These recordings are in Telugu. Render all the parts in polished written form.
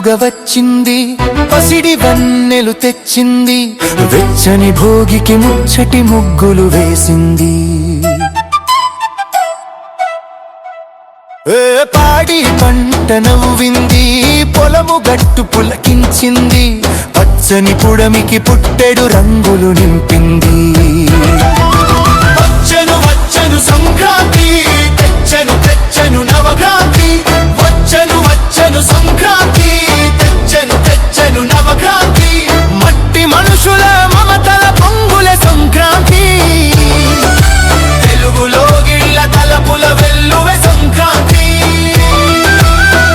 పండుగ వచ్చింది, పసిడి వన్నెలు తెచ్చింది, వెచ్చని భోగికి ముచ్చటి ముగ్గులు వేసింది. పాడి పంట నవ్వింది, పొలము గట్టు పులకించింది, పచ్చని పుడమికి పుట్టెడు రంగులు నింపింది. వచ్చెను వచ్చెను సంక్రాంతి, తెచ్చెను తెచ్చెను నవక్రాంతి. వచ్చెను వచ్చెను సంక్రాంతి, తెచ్చెను తెచ్చెను నవక్రాంతి. మట్టి మనుషుల మమతల పొంగుల సంక్రాంతి, తెలుగులో గిళ్ళ తలపుల వెల్లువె సంక్రాంతి.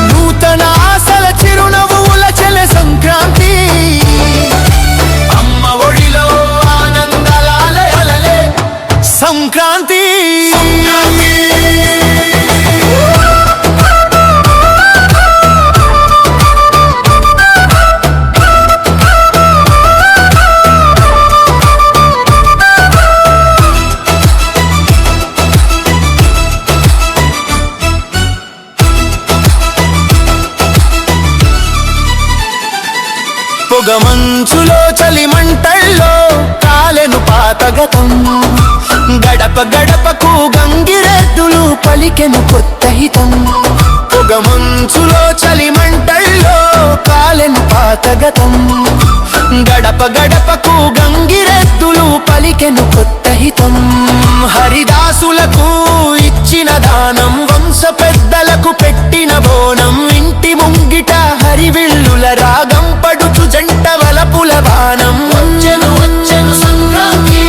నూతన ఆశల చిరునవ్వుల చెలె సంక్రాంతి, అమ్మ ఒడిలో ఆనందాల అలలే సంక్రాంతి. పొగమంచులో చలిమంటల్లో కాలెను పాతగతం, గడప గడపకు గంగిరెద్దులు పలికెను కొత్త హితం. పొగమంచులో చలిమంటల్లో కాలెను పాతగతం, గడప గడపకు గంగిరెద్దులు పలికెను కొత్త హితం. హరిదాసులకు ఇచ్చిన దానం, వంశ పెద్దలకు పెట్టిన బోనం, ఇంటి ముంగిట హరివిల్లుల రాగం పడుచు జంట వలపుల బాణం. వచ్చెను వచ్చెను సంక్రాంతి,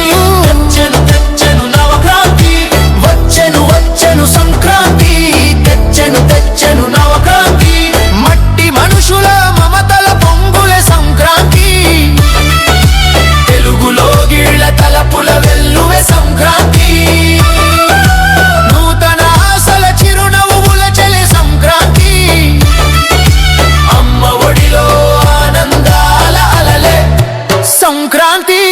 తెచ్చెను తెచ్చెను నవక్రాంతి. వచ్చెను వచ్చెను సంక్రాంతి, తెచ్చెను తెచ్చెను నవక్రాంతి. మట్టి మనుషుల మమతల పొంగుల సంక్రాంతి, తెలుగులో గిళ్ళ తలపుల వెల్లువె సంక్రాంతి. నూతన ఆశల చిరునవ్వుల చెలె సంక్రాంతి, అమ్మ ఒడిలో ఆనందాల అలలే సంక్రాంతి.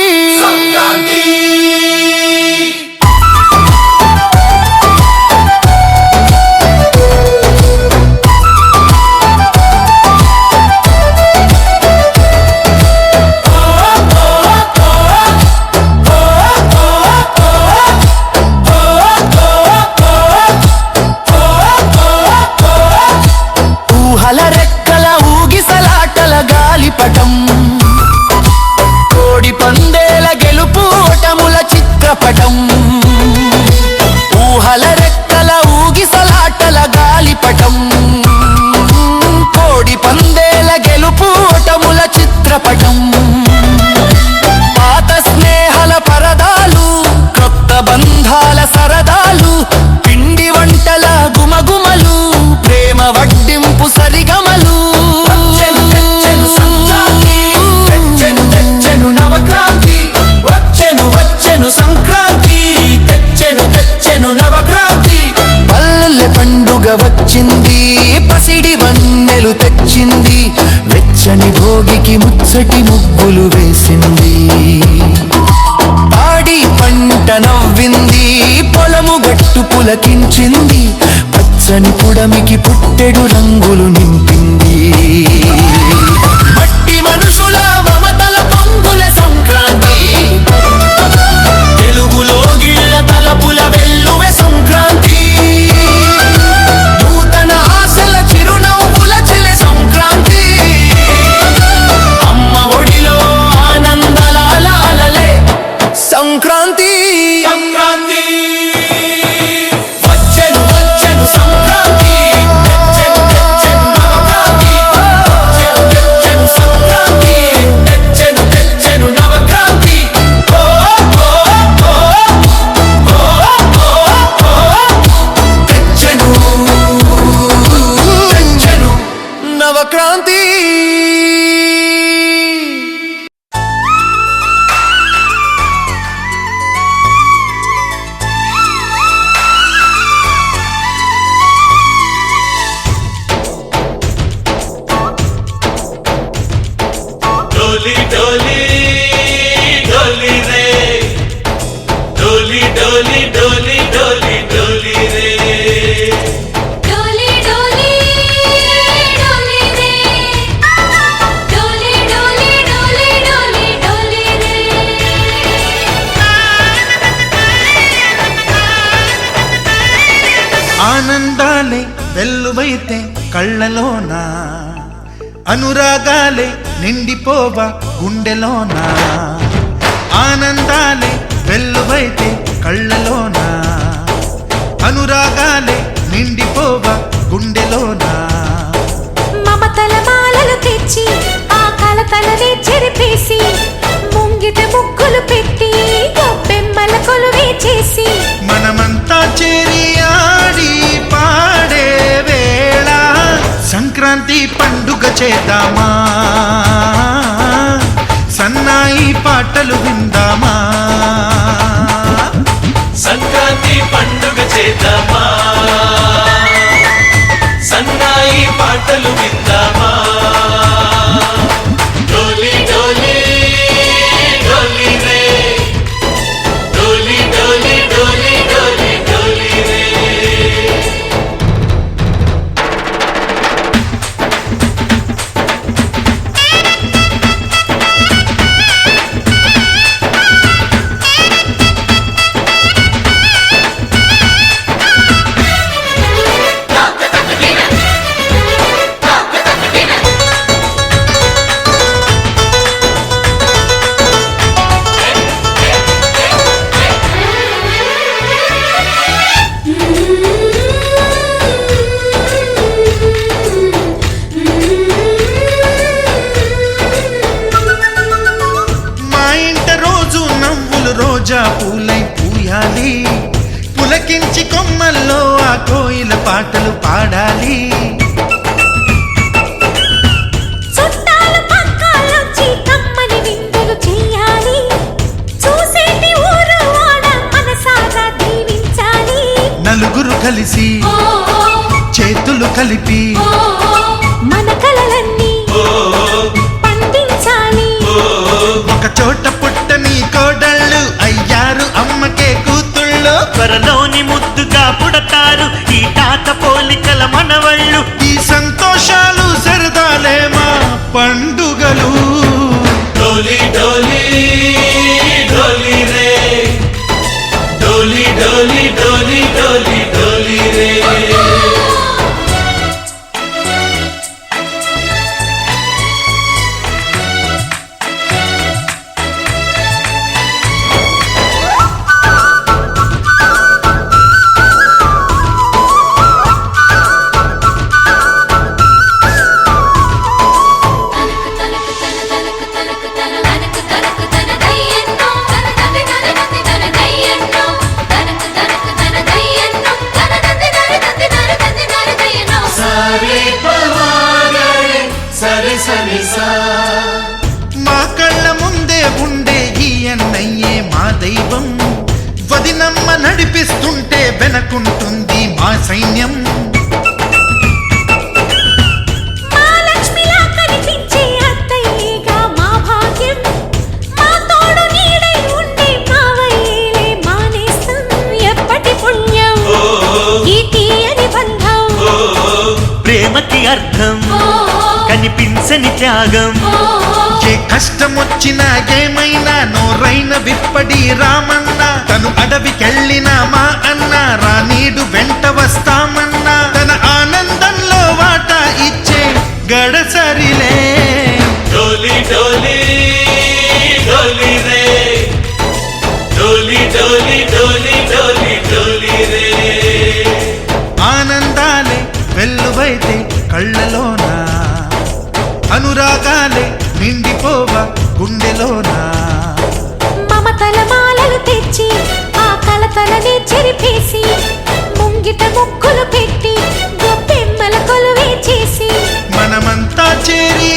ఊహల రెక్కల ఊగిసలాటల గాలిపటం, కోడి పందేల గెలుపు ఓటముల చిత్రపటం. ఊహల రెక్కల ఊగిసలాటల గాలిపటం, కోడి పందేల గెలుపు ఓటముల చిత్రపటం. పాత స్నేహల పరదాలు, క్రొత్త బంధాల సరదాలు, పిండి వంటల గుమగుమలు, ప్రేమ వడ్డింపు సరిగమలు. వచ్చెను తెచ్చెను సంక్రాంతి, తెచ్చెను తెచ్చెను నవక్రాంతి. వచ్చెను వచ్చెను సంక్రాంతి, తెచ్చెను తెచ్చెను నవక్రాంతి. పల్లె పండుగ వచ్చింది, పసిడి వన్నెలు తెచ్చింది, వెచ్చని భోగికి ముచ్చటి ముగ్గులు వేసింది. పాడి పంట నవ్వింది, పొలము గట్టు పులకించింది, పచ్చని పుడమికి పుట్టెడు రంగులు నింపింది. మట్టి మనుషుల మమతల పొంగుల సంక్రాంతి, తెలుగులో గిళ్ళ తలపుల వెల్లువె సంక్రాంతి. నూతన ఆశల చిరునవ్వుల చెలె సంక్రాంతి, అమ్మ ఒడిలో ఆనందాల అలలే సంక్రాంతి. సంక్రాంతి వచ్చెను వచ్చెను సంక్రాంతి, తెచ్చెను తెచ్చెను నవక్రాంతి. వచ్చెను తెచ్చెను సంక్రాంతి, తెచ్చెను తెచ్చెను నవక్రాంతి. ఓ ఓ ఓ ఓ ఓ తెచ్చెను తెచ్చెను నవక్రాంతి. डोली डोली डोली रे, डोली डोली डोली डोली डोली रे, डोली डोली डोली रे, వెల్లువైతే కళ్ళలోన అనురాగాలే నిండిపోవ గుండెలోన ఆనందాలే వెల్లువైతే కళ్ళలోన అనురాగాలే నిండిపోవ గుండెలోన మమతల మాలలు తెచ్చి ఆ కలతలనే చెరిపేసి ముంగిట ముగ్గులు పెట్టి గొప్పెమ్మల కొలువే చేసి మనమంతా చేరి ఆడి పాడే వేళ సంక్రాంతి పండుగ చేద్దామా సన్నాయి పాటలు విందామా సంక్రాంతి పండుగ చేద్దామా సన్నాయి పాటలు విందామా డోలి డోలి డోలి రే డోలి డోలి డోలి డోలి డోలి రే మా ఇంట రోజు నవ్వులు రోజా పూలై పూయాలి పులకించి కొమ్మల్లో ఆ కోయిల పాటలు పాడాలి చుట్టాలు పక్కాలొచ్చి కమ్మని విందులు చెయ్యాలి చూసేటి ఊరు వాడ మనసారా దీవించాలి నలుగురు కలిసి చేతులు కలిపి మన కలలన్నీ పండించాలి ఒక చోట పుట్టని కోడళ్ళు అయ్యారు అమ్మకే కూతుళ్ళు త్వరలోని ముద్దుగా పుడతారు ఈ తాత పోలికల మనవళ్ళు ఈ సంతోషాలు సరదాలే మా పండుగలు డోలి డోలి డోలి రే డోలి డోలి డోలి డోలి డోలి రే సరే పవారే సరే సరే సా మా కళ్ళ ముందే ఉండే ఈ అన్నయ్యే మా దైవం వదినమ్మ నడిపిస్తుంటే వెనకుంటుంది మా సైన్యం మా లక్ష్మిలా కనిపించే అత్తయ్యేగా మా భాగ్యం మా తోడు నీడై ఉండే మావయ్యేలే మానేస్తాం ఎప్పటి పుణ్యం ఈ తీయని బంధం ప్రేమకి అర్థం కనిపించని త్యాగం ఏ కష్టం వచ్చినా ఏమైనా నోరైన విప్పడి రామన్న తను అడవికెళ్ళిన మా అన్న రానీడు వెంట వస్తామన్నా తన ఆనందంలో వాటా ఇచ్చే గడసరిలే డోలి డోలి డోలి రే డోలి డోలి డోలి డోలి డోలి రే ఆనందాలే వెల్లువైతే కళ్ళలోన అనురాగాలే నిండిపోవ గుండెలోన మమతల మాలలు తెచ్చి ఆ కలతలనే చెరిపేసి ముంగిట ముగ్గులు పెట్టి గొప్పెమ్మల కొలువే చేసి మనమంతా చేరి